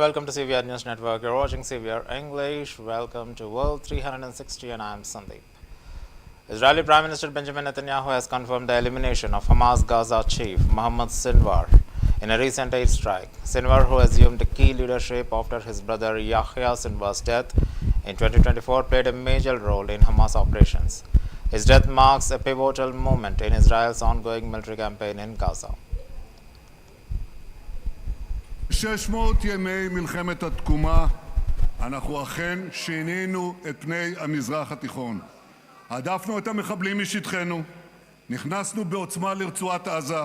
welcome to CVR News Network. You're watching CVR English. Welcome to World 360 and I'm Sandeep. Israeli Prime Minister Benjamin Netanyahu has confirmed the elimination of Hamas Gaza chief Mohammed Sinwar in a recent airstrike. Sinwar, who assumed key leadership after his brother Yahya Sinwar's death in 2024, played a major role in Hamas operations. His death marks a pivotal moment in Israel's ongoing military campaign in Gaza. 600 ימי מלחמת התקומה, אנחנו אכן שינינו את פני המזרח התיכון. הדפנו את המחבלים משטחנו, נכנסנו בעוצמה לרצועת עזה,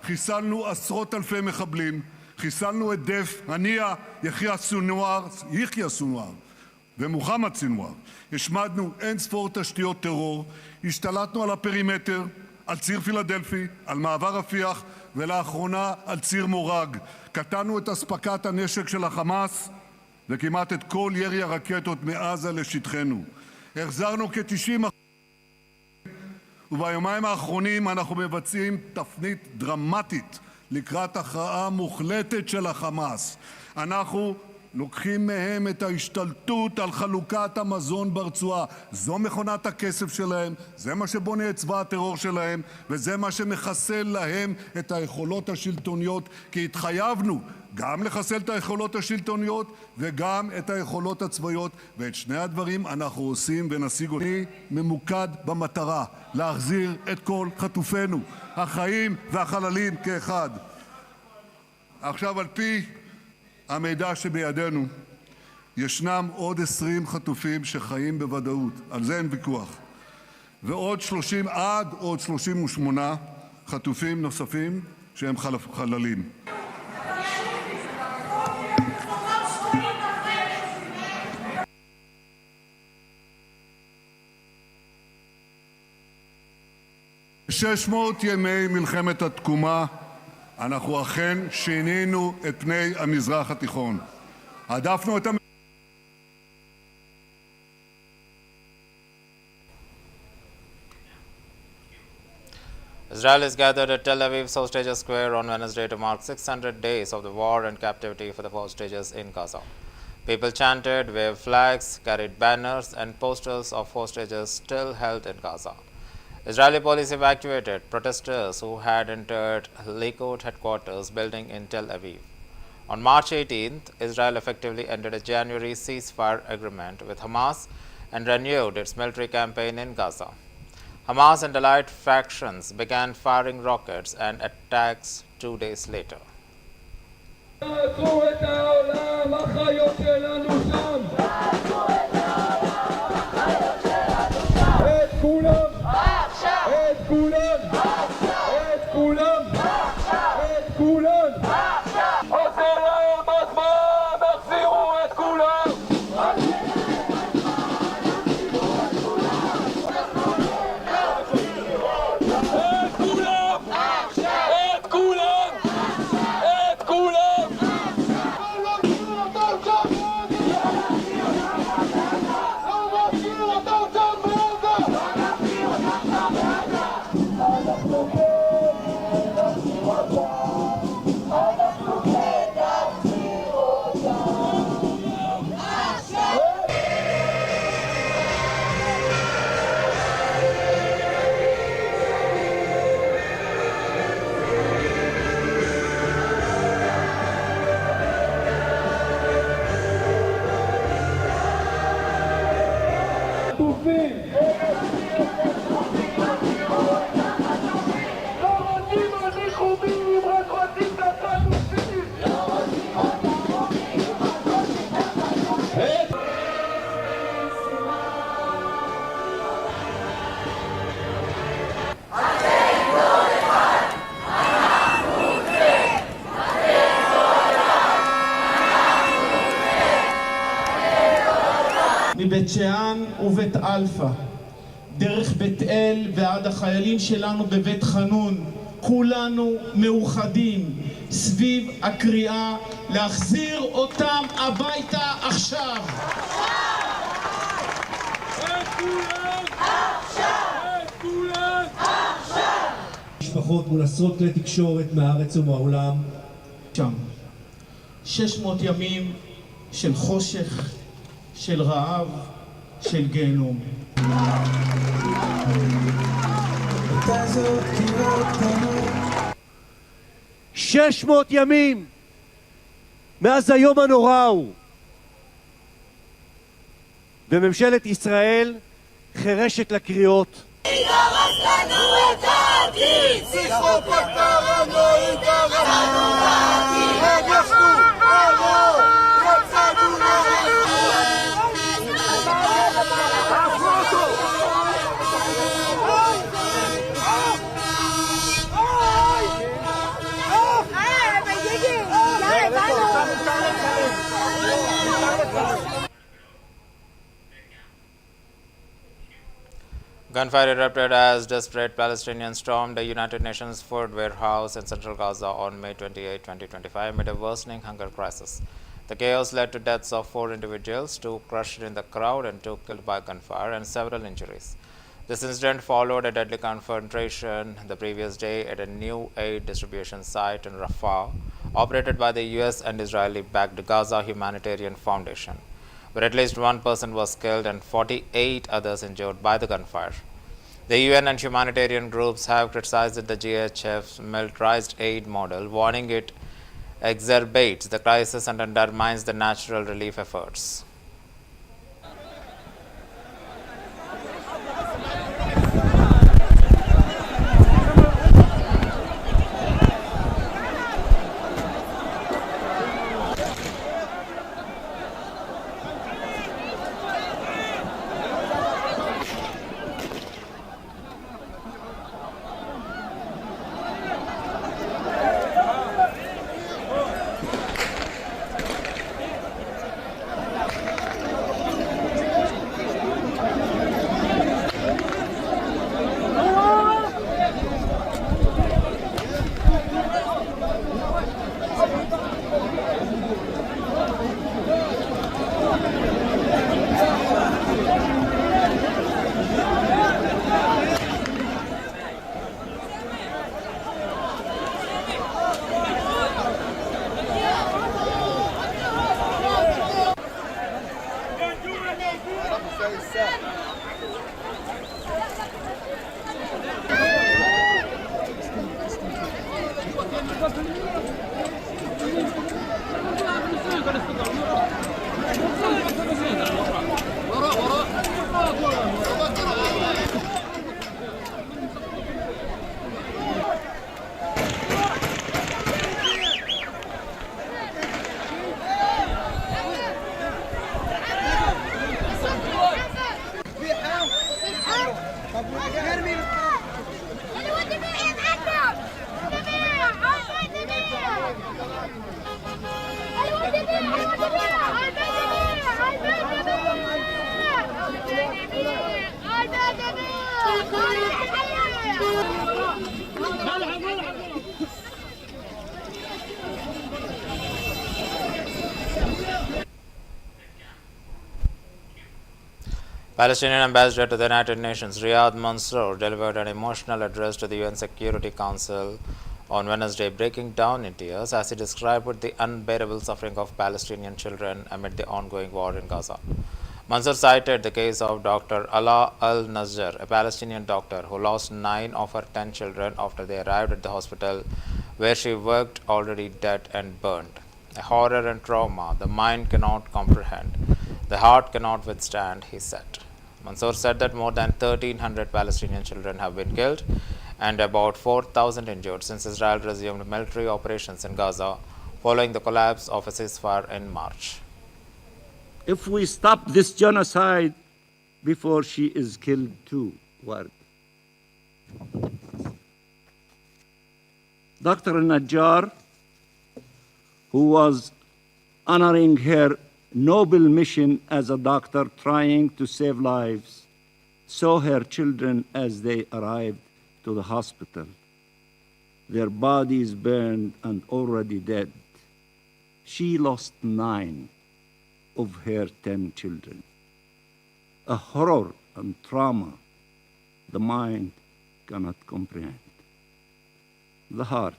חיסלנו עשרות אלפי מחבלים, חיסלנו את דף, הנייה, יחיא סנוואר ומוחמד סנוואר. השמדנו אין ספור תשתיות טרור, השתלטנו על הפרימטר, על ציר פילדלפי, על מעבר רפיח ולאחרונה על ציר מורג. קטענו את אספקת הנשק של החמאס וכמעט את כל ירי הרקטות מעזה לשטחנו. החזרנו כ-90%, וביומיים האחרונים אנחנו מבצעים תפנית דרמטית לקראת הכרעה מוחלטת של החמאס. אנחנו לוקחים מהם את ההשתלטות על חלוקת המזון ברצועה. זו מכונת הכסף שלהם, זה מה שבונה את צבא הטרור שלהם, וזה מה שמחסל להם את היכולות השלטוניות, כי התחייבנו גם לחסל את היכולות השלטוניות וגם את היכולות הצבאיות, ואת שני הדברים אנחנו עושים ונשיג אותם. אני ממוקד במטרה להחזיר את כל חטופינו, החיים והחללים כאחד. עכשיו, על פי המידע שבידינו, ישנם עוד 20 חטופים שחיים בוודאות, על זה אין ויכוח, ועוד 38 חטופים נוספים שהם חללים. ב-600 ימי מלחמת התקומה אנחנו אכן שינינו את פני המזרח התיכון. הדפנו את Israelis gathered at Tel Aviv's Hostages Square on Wednesday to mark 600 days of the war and captivity for the hostages in Gaza. People chanted, waved flags, carried banners and posters of hostages still held in Gaza. Israeli police evacuated protesters who had entered Likud headquarters building in Tel Aviv. On March 18th, Israel effectively ended a January ceasefire agreement with Hamas and renewed its military campaign in Gaza. Hamas and allied factions began firing rockets and attacks 2 days later. מבית שאן ובית אלפא, דרך בית אל ועד החיילים שלנו בבית חנון, כולנו מאוחדים סביב הקריאה להחזיר אותם הביתה עכשיו. משפחות מול עשרות כלי תקשורת מהארץ ומהעולם. שם 600 ימים של חושך, של רעב, של גיהנום. 600 ימים מאז היום הנורא ההוא, וממשלת ישראל חרשת לקריאות. יידרס לנו את העתיד! שיחות בקטרם לא יידרס לנו העתיד! הם ישנו, הרוב, יצאנו תעשו אותו! Gunfire erupted as desperate Palestinians stormed a United Nations food warehouse in central Gaza on May 28, 2025 amid a worsening hunger crisis. The chaos led to deaths of 4 individuals, 2 crushed in the crowd and 2 killed by gunfire, and several injuries. This incident followed a deadly confrontation the previous day at a new aid distribution site in Rafah, operated by the US and Israeli-backed Gaza Humanitarian Foundation, where at least 1 person was killed and 48 others injured by the gunfire. The UN and humanitarian groups have criticized the GHF's militarized aid model, warning it exacerbates the crisis and undermines the natural relief efforts. Palestinian ambassador to the United Nations Riyad Mansour delivered an emotional address to the UN Security Council on Wednesday, breaking down in tears as he described the unbearable suffering of Palestinian children amid the ongoing war in Gaza. Mansour cited the case of Dr. Ala al-Nazjar, a Palestinian doctor who lost 9 of her 10 children after they arrived at the hospital where she worked, already dead and burned. A horror and trauma the mind cannot comprehend, the heart cannot withstand, he said. Mansour said that more than 1,300 Palestinian children have been killed and about 4,000 injured since Israel resumed military operations in Gaza following the collapse of a ceasefire in March. If we stop this genocide before she is killed too, what? Dr. Najjar, who was honoring her noble mission as a doctor trying to save lives, saw her children as they arrived to the hospital, their bodies burned and already dead. She lost 9 of her 10 children. A horror and trauma the mind cannot comprehend. The heart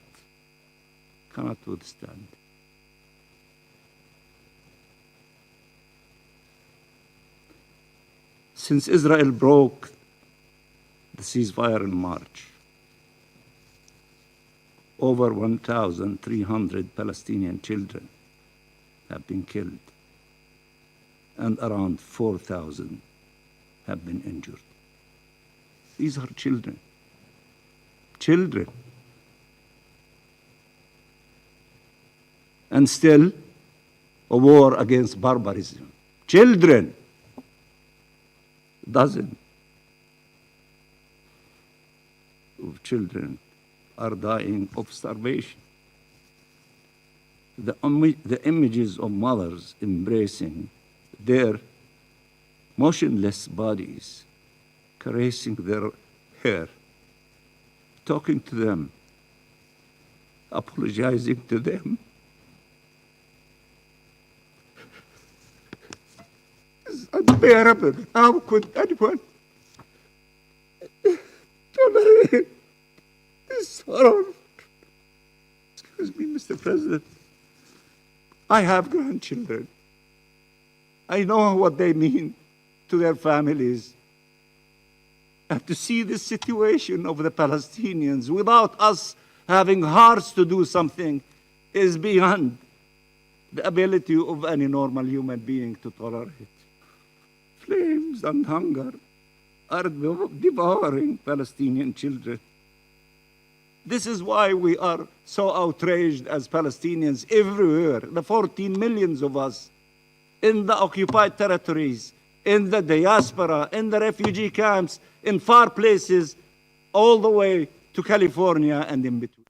cannot withstand. since Israel broke the ceasefire in March. Over 1,300 Palestinian children have been killed, and around 4,000 have been injured. These are children. Children. And still, a war against barbarism. Children. Dozens of children are dying of starvation. The images of mothers embracing their motionless bodies, caressing their hair, talking to them, apologizing to them. It's unbearable. How could anyone tolerate this horror? Excuse me, Mr. President. I have grandchildren. I know what they mean to their families. And to see the situation of the Palestinians without us having hearts to do something is beyond the ability of any normal human being to tolerate. Flames and hunger are devouring Palestinian children. This is why we are so outraged as Palestinians everywhere, the 14 millions of us in the occupied territories, in the diaspora, in the refugee camps, in far places, all the way to California and in between.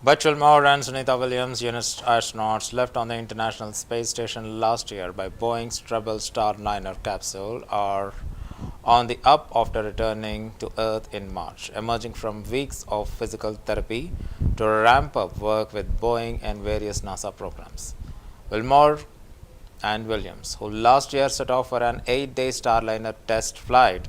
Butch Wilmore and Sunita Williams, unit astronauts left on the International Space Station last year by Boeing's Trouble Starliner capsule, are on the up after returning to Earth in March, emerging from weeks of physical therapy to ramp up work with Boeing and various NASA programs. Wilmore and Williams, who last year set off for an 8-day Starliner test flight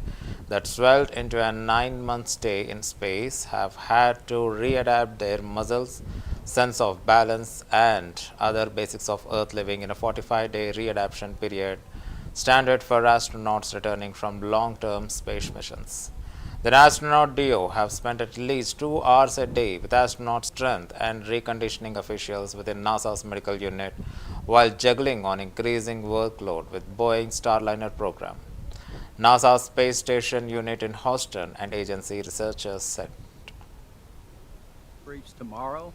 that swelled into a 9-month stay in space, have had to readapt their muscles, sense of balance, and other basics of Earth living in a 45-day readaptation period, standard for astronauts returning from long-term space missions. The astronaut duo have spent at least 2 hours a day with astronaut strength and reconditioning officials within NASA's medical unit while juggling on increasing workload with Boeing's Starliner program. NASA's Space Station unit in Houston and agency researchers said. Briefs tomorrow.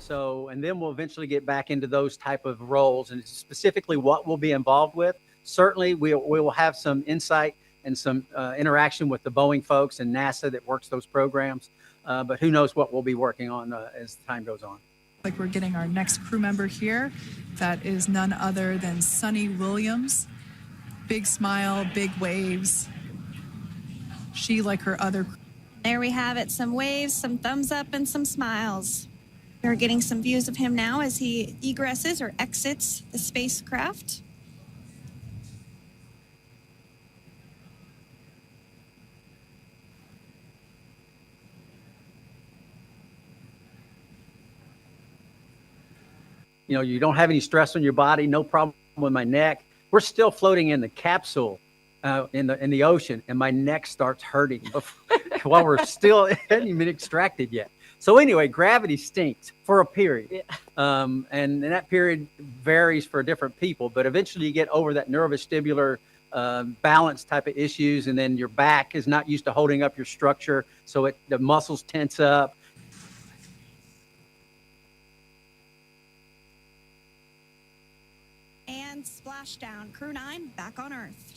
And then we'll eventually get back into those type of roles and specifically what we'll be involved with. Certainly, we will have some insight and some interaction with the Boeing folks and NASA that works those programs. But who knows what we'll be working on as time goes on. Like we're getting our next crew member here. That is none other than Sunny Williams. Big smile, big waves. She, like her other. There we have it. Some waves, some thumbs up, and some smiles. We're getting some views of him now as he egresses or exits the spacecraft. You know, you don't have any stress on your body, no problem with my neck. We're still floating in the capsule in the ocean, and my neck starts hurting while we're still hadn't even been extracted yet. So anyway, gravity stinks for a period. Yeah. And that period varies for different people, but eventually you get over that neurovestibular balance type of issues, and then your back is not used to holding up your structure, so the muscles tense up. And splashdown. Crew 9 back on Earth.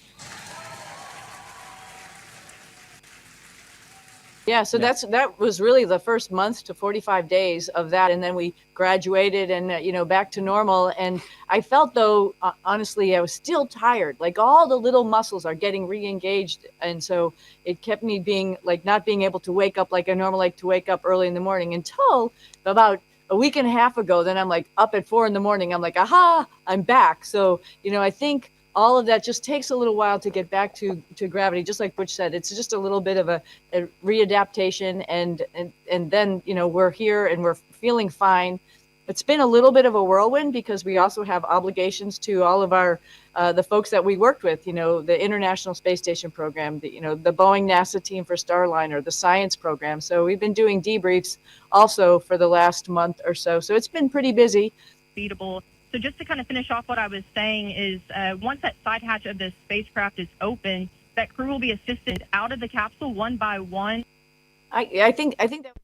Yeah, so that was really the first month to 45 days of that, and then we graduated and back to normal. And I felt, though, honestly, I was still tired. Like all the little muscles are getting re-engaged, and so it kept me being like not being able to wake up like I normally like to wake up early in the morning until about a week and a half ago. Then I'm like up at 4 a.m. I'm like, aha, I'm back. So I think all of that just takes a little while to get back to gravity. Just like Butch said, it's just a little bit of a readaptation, and then we're here and we're feeling fine. It's been a little bit of a whirlwind because we also have obligations to all of our the folks that we worked with, the International Space Station program, the Boeing NASA team for Starliner, the science program. So we've been doing debriefs also for the last month or so. So it's been pretty busy. So just to kind of finish off what I was saying is once that side hatch of the spacecraft is open, that crew will be assisted out of the capsule one by one. I think that.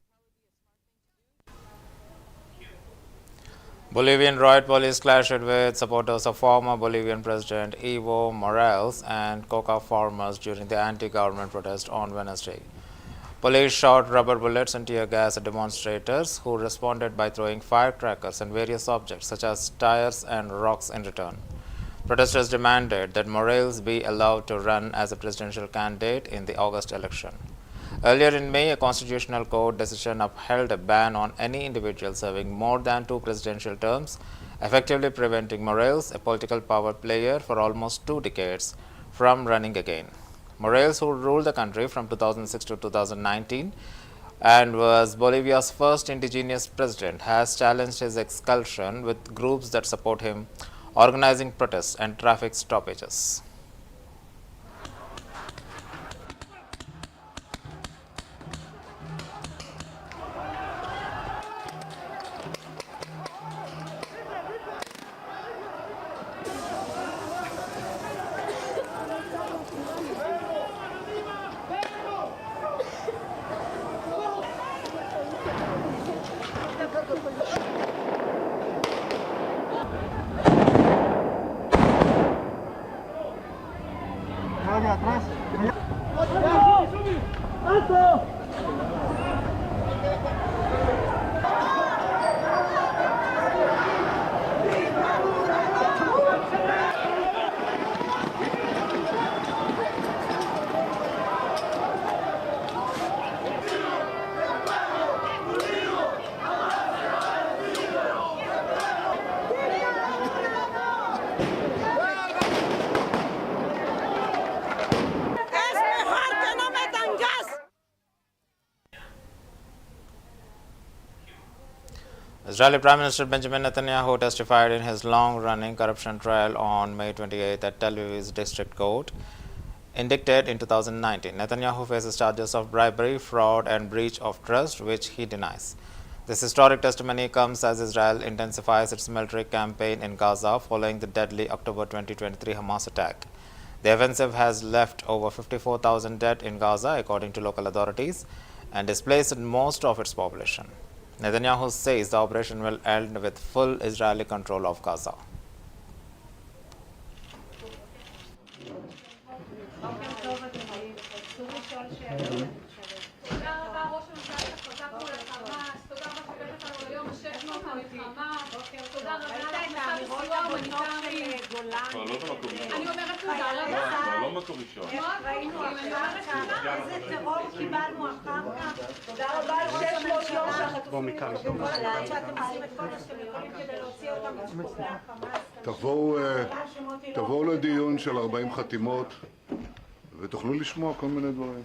Bolivian riot police clashed with supporters of former Bolivian President Evo Morales and coca farmers during the anti-government protest on Wednesday. Police shot rubber bullets and tear gas at demonstrators, who responded by throwing firecrackers and various objects such as tires and rocks in return. Protesters demanded that Morales be allowed to run as a presidential candidate in the August election. Earlier in May, a constitutional court decision upheld a ban on any individual serving more than 2 presidential terms, effectively preventing Morales, a political power player for almost 2 decades, from running again. Morales, who ruled the country from 2006 to 2019 and was Bolivia's first indigenous president, has challenged his expulsion with groups that support him, organizing protests and traffic stoppages. Israeli Prime Minister Benjamin Netanyahu testified in his long-running corruption trial on May 28 at Tel Aviv's district court, indicted in 2019. Netanyahu faces charges of bribery, fraud and breach of trust, which he denies. This historic testimony comes as Israel intensifies its military campaign in Gaza following the deadly October 2023 Hamas attack. The offensive has left over 54,000 dead in Gaza, according to local authorities, and displaced most of its population. Netanyahu says the operation will end with full Israeli control of Gaza. תבואו לדיון של 40 חתימות ותוכלו לשמוע כל מיני דברים.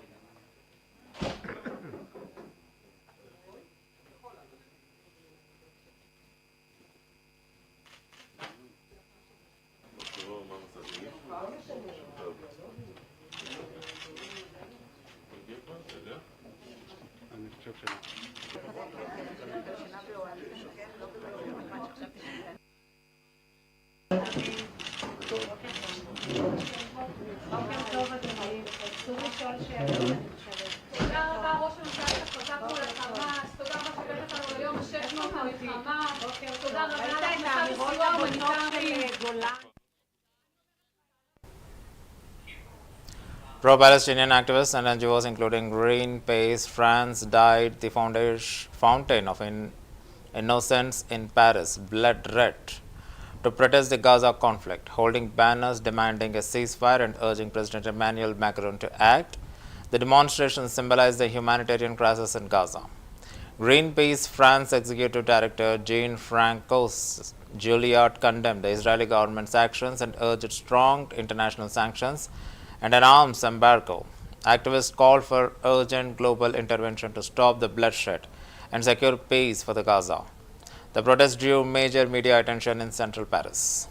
Pro-Palestinian activists and NGOs including Greenpeace France dyed the fountain of innocence in Paris blood red to protest the Gaza conflict, holding banners demanding a ceasefire and urging President Emmanuel Macron to act. The demonstrations symbolize the humanitarian crisis in Gaza. Greenpeace France Executive Director Jean-Francois Juliot condemned the Israeli government's actions and urged strong international sanctions and an arms embargo. Activists called for urgent global intervention to stop the bloodshed and secure peace for the Gaza. The protest drew major media attention in central Paris.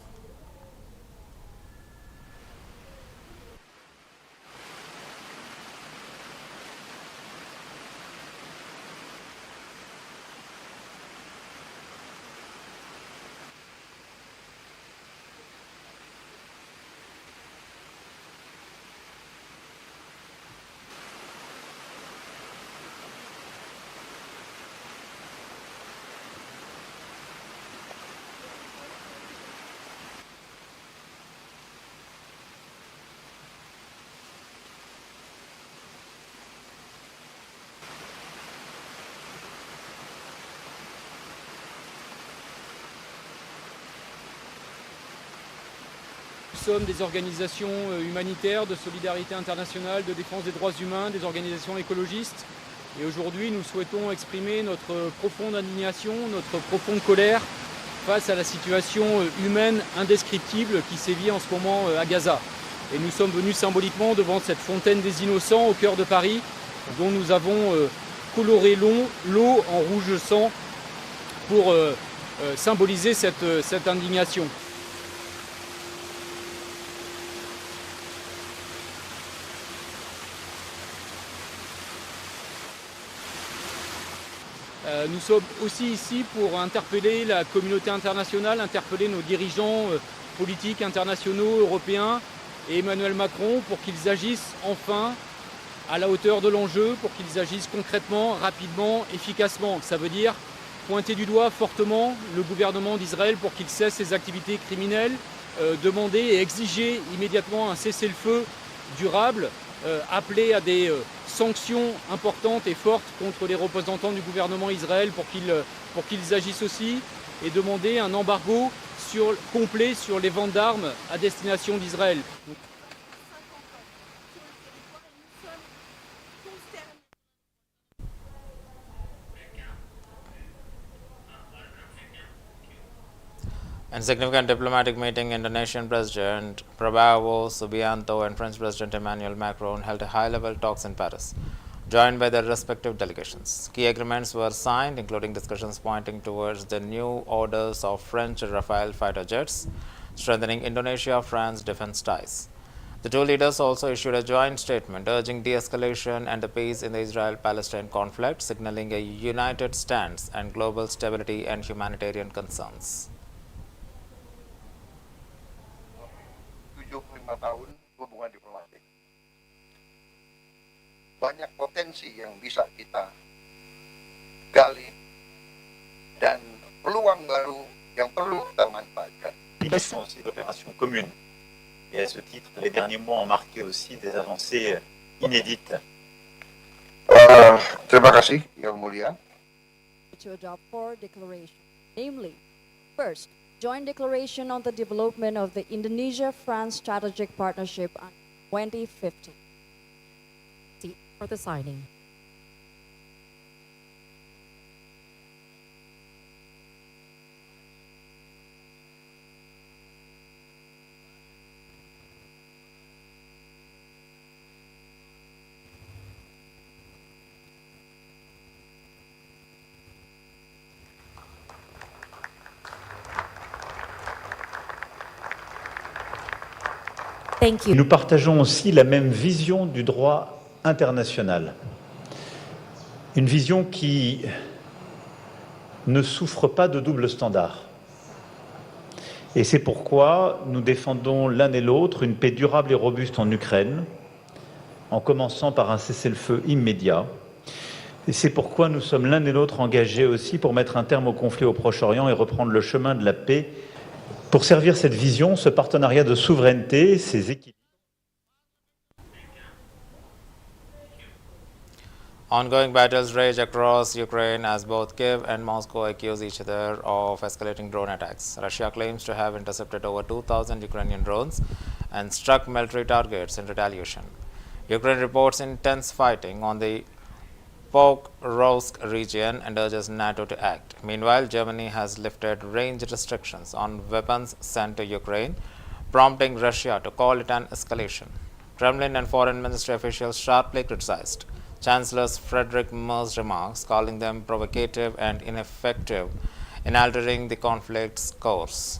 Nous sommes des organisations humanitaires, de solidarité internationale, de défense des droits humains, des organisations écologistes. Et aujourd'hui, nous souhaitons exprimer notre profonde indignation, notre profonde colère face à la situation humaine indescriptible qui sévit en ce moment à Gaza. Et nous sommes venus symboliquement devant cette fontaine des innocents au cœur de Paris, dont nous avons coloré l'eau en rouge sang pour symboliser cette indignation. Nous sommes aussi ici pour interpeller la communauté internationale, interpeller nos dirigeants politiques internationaux, européens et Emmanuel Macron pour qu'ils agissent enfin à la hauteur de l'enjeu, pour qu'ils agissent concrètement, rapidement, efficacement. Ça veut dire pointer du doigt fortement le gouvernement d'Israël pour qu'il cesse ses activités criminelles, demander et exiger immédiatement un cessez-le-feu durable, appeler à des sanctions importantes et fortes contre les représentants du gouvernement Israël pour qu'ils agissent aussi, et demander un embargo complet sur les ventes d'armes à destination d'Israël. In significant diplomatic meeting, Indonesian President Prabowo Subianto and French President Emmanuel Macron held a high-level talks in Paris, joined by their respective delegations. Key agreements were signed, including discussions pointing towards the new orders of French Rafale fighter jets, strengthening Indonesia-France defense ties. The two leaders also issued a joint statement urging de-escalation and the peace in the Israel-Palestine conflict, signaling a united stance and global stability and humanitarian concerns. 75 tahun hubungan diplomatik. Banyak potensi yang bisa kita gali dan peluang baru yang perlu kita manfaatkan. Ces opérations communes. Et à ce titre, les derniers mois ont marqué aussi des avancées inédites. Terima kasih, Yang Mulia. To adopt 4 declarations, namely, first, joint declaration on the development of the Indonesia-France strategic partnership on 2015. For the signing. Thank you. Nous partageons aussi la même vision du droit international. Une vision qui ne souffre pas de double standard. Et c'est pourquoi nous défendons l'un et l'autre une paix durable et robuste en Ukraine, en commençant par un cessez-le-feu immédiat. Et c'est pourquoi nous sommes l'un et l'autre engagés aussi pour mettre un terme au conflit au Proche-Orient et reprendre le chemin de la paix. Pour servir cette vision, ce partenariat de souveraineté, ces équilibres. Ongoing battles rage across Ukraine as both Kiev and Moscow accuse each other of escalating drone attacks. Russia claims to have intercepted over 2,000 Ukrainian drones and struck military targets in retaliation. Ukraine reports intense fighting on the Pokrovsk region and urges NATO to act. Meanwhile, Germany has lifted range restrictions on weapons sent to Ukraine, prompting Russia to call it an escalation. Kremlin and foreign ministry officials sharply criticized Chancellor Friedrich Merz remarks, calling them provocative and ineffective in altering the conflict's course.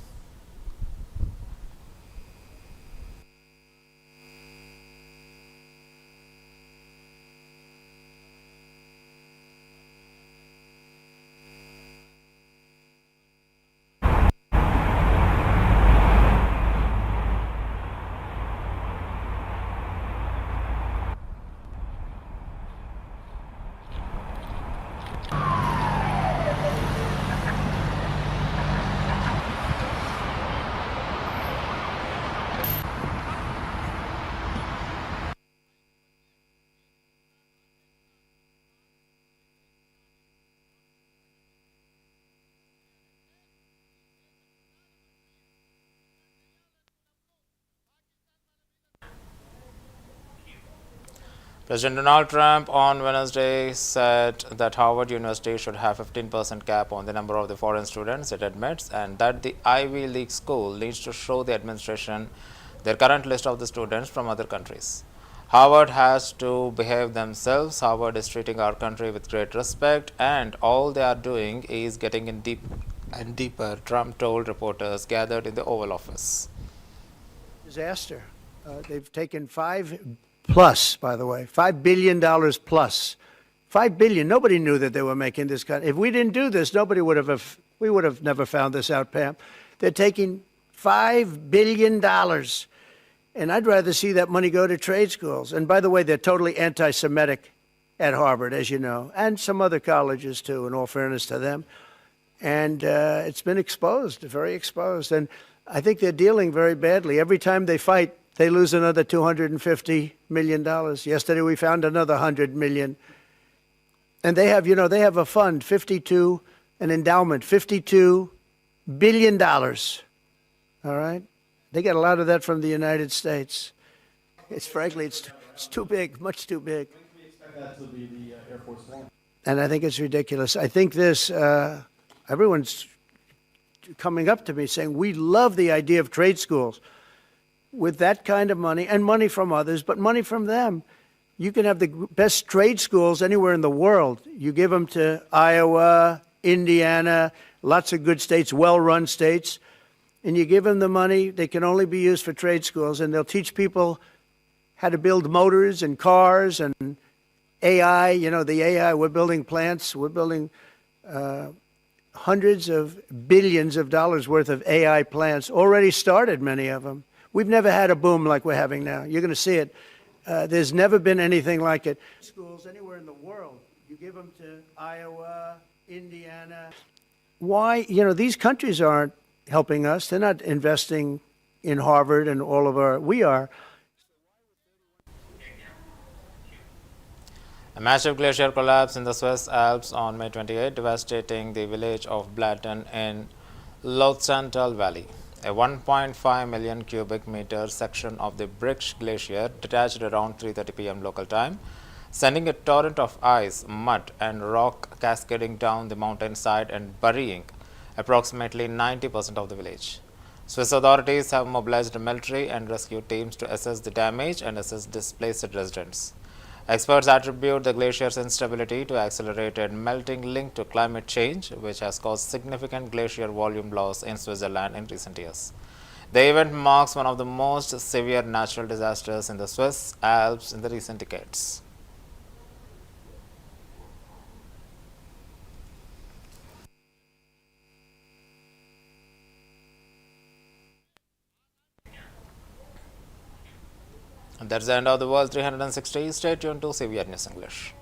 President Donald Trump on Wednesday said that Harvard University should have 15% cap on the number of the foreign students it admits, and that the Ivy League school needs to show the administration their current list of the students from other countries. Harvard has to behave themselves. Harvard is treating our country with great respect, and all they are doing is getting in deep and deeper, Trump told reporters gathered in the Oval Office. Disaster. They've taken $5 billion plus. $5 billion. Nobody knew that they were making this kind. If we didn't do this, we would have never found this out, Pam. They're taking $5 billion. And I'd rather see that money go to trade schools. And by the way, they're totally anti-Semitic at Harvard, as you know, and some other colleges too, in all fairness to them. And it's been exposed, very exposed. And I think they're dealing very badly. Every time they fight, they lose another $250 million. Yesterday, we found another $100 million. And they have, they have a fund, an endowment, $52 billion. All right? They get a lot of that from the United States. It's too big, much too big. When can we expect that to be the Air Force One? And I think it's ridiculous. I think everyone's coming up to me saying, we love the idea of trade schools. With that kind of money, and money from others, but money from them, you can have the best trade schools anywhere in the world. You give them to Iowa, Indiana, lots of good states, well-run states, and you give them the money, they can only be used for trade schools, and they'll teach people how to build motors and cars and AI, the AI, we're building plants, we're building hundreds of billions of dollars worth of AI plants, already started, many of them. We've never had a boom like we're having now. You're going to see it. There's never been anything like it. Schools anywhere in the world, you give them to Iowa, Indiana. Why? These countries aren't helping us. They're not investing in Harvard and all of we are. A massive glacier collapsed in the Swiss Alps on May 28, devastating the village of Blatten in Lotsantal Valley. A 1.5 million cubic meter section of the Bricht Glacier detached around 3:30 p.m. local time, sending a torrent of ice, mud and rock cascading down the mountainside and burying approximately 90% of the village. Swiss authorities have mobilized military and rescue teams to assess the damage and assist displaced residents. Experts attribute the glacier's instability to accelerated melting linked to climate change, which has caused significant glacier volume loss in Switzerland in recent years. The event marks one of the most severe natural disasters in the Swiss Alps in the recent decades. And that's the end of the World 360. Stay tuned to CVR News English.